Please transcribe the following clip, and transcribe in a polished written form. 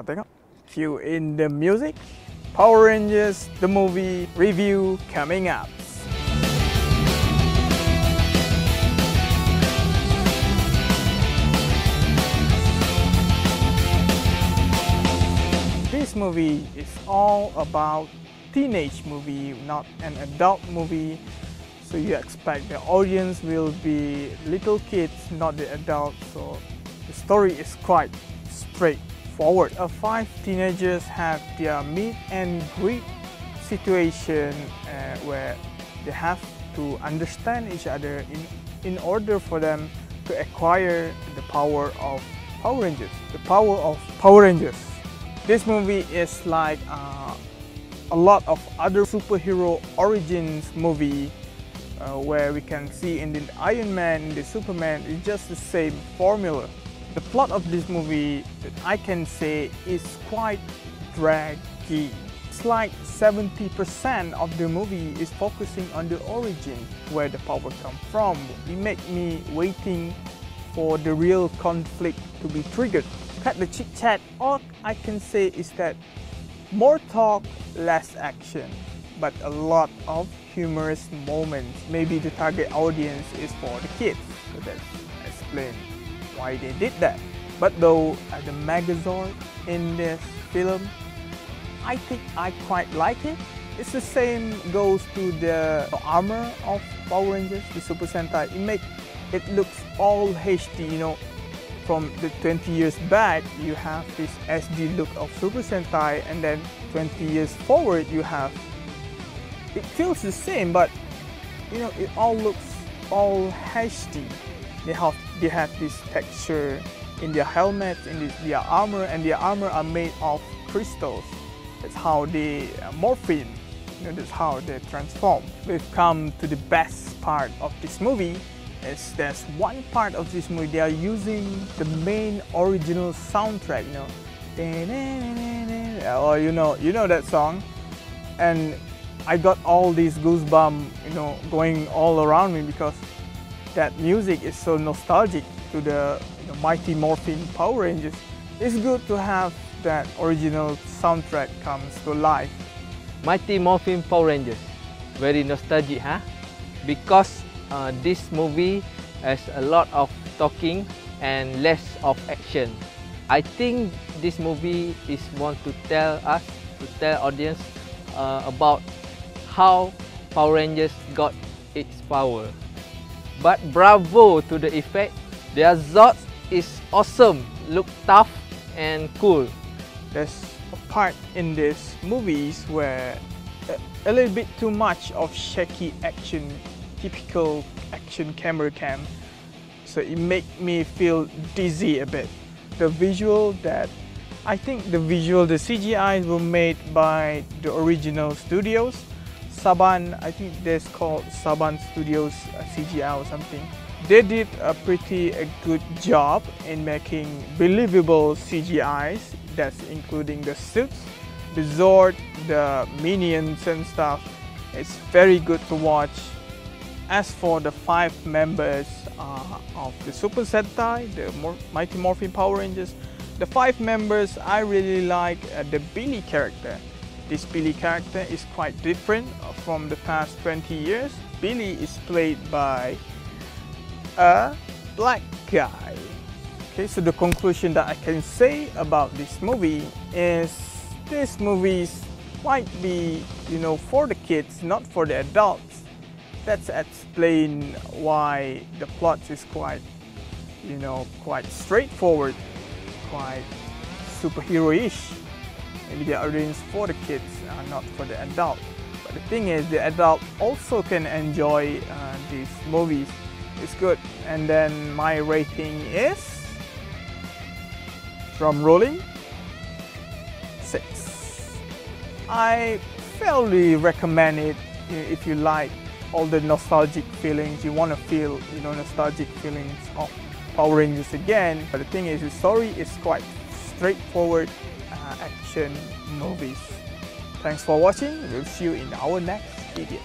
Tengok, cue in the music. Power Rangers the movie review coming up. This movie is all about teenage movie, not an adult movie. So you expect the audience will be little kids, not the adults. So the story is quite straightforward. Five teenagers have their meet and greet situation where they have to understand each other in order for them to acquire the power of Power Rangers. The power of Power Rangers. This movie is like a lot of other superhero origins movie where we can see in the Iron Man, in the Superman, it's just the same formula. The plot of this movie that I can say is quite draggy. It's like 70% of the movie is focusing on the origin, where the power comes from. It makes me waiting for the real conflict to be triggered. Cut the chit chat. All I can say is that more talk, less action, but a lot of humorous moments. Maybe the target audience is for the kids, so that explains why they did that. But though the Megazord in this film, I think I quite like it. It's the same goes to the armor of Power Rangers, the Super Sentai. It looks all HD, you know. From the 20 years back, you have this SD look of Super Sentai, and then 20 years forward, you have. It feels the same, but you know, it all looks all HD. They have this texture in their helmets, in their armor, and their armor are made of crystals. That's how they MORPHIN. You know, that's how they transform. We've come to the best part of this movie. There's one part of this movie they are using the main original soundtrack, you know, or you know that song, and I got all these goosebumps, you know, going all around me because that music is so nostalgic to the Mighty Morphin Power Rangers. It's good to have that original soundtrack comes to life. Mighty Morphin Power Rangers, very nostalgic, huh? Because this movie has a lot of talking and less of action. I think this movie is want to tell audience about how Power Rangers got its power. But bravo to the effect, their Zord is awesome, look tough and cool. There's a part in these movies where a little bit too much of shaky action, typical action camera cam, so it make me feel dizzy a bit. The visual the CGI were made by the original studios, Saban, I think that's called Saban Studios CGI or something. They did a pretty good job in making believable CGIs, that's including the suits, the Zord, the minions and stuff. It's very good to watch. As for the 5 members of the Super Sentai, the Mighty Morphin Power Rangers, the 5 members, I really like the Billy character. This Billy character is quite different from the past 20 years. Billy is played by a black guy. Okay, so the conclusion that I can say about this movie is this movie might be, you know, for the kids, not for the adults. That's explain why the plot is quite, you know, quite straightforward, quite superhero-ish. Maybe the audience for the kids, not for the adult. But the thing is, the adult also can enjoy these movies. It's good. And then my rating is, drum rolling, 6. I fairly recommend it if you like all the nostalgic feelings. You want to feel, you know, nostalgic feelings of Power Rangers again. But the thing is, the story is quite straightforward action movies. Thanks for watching. We'll see you in our next video.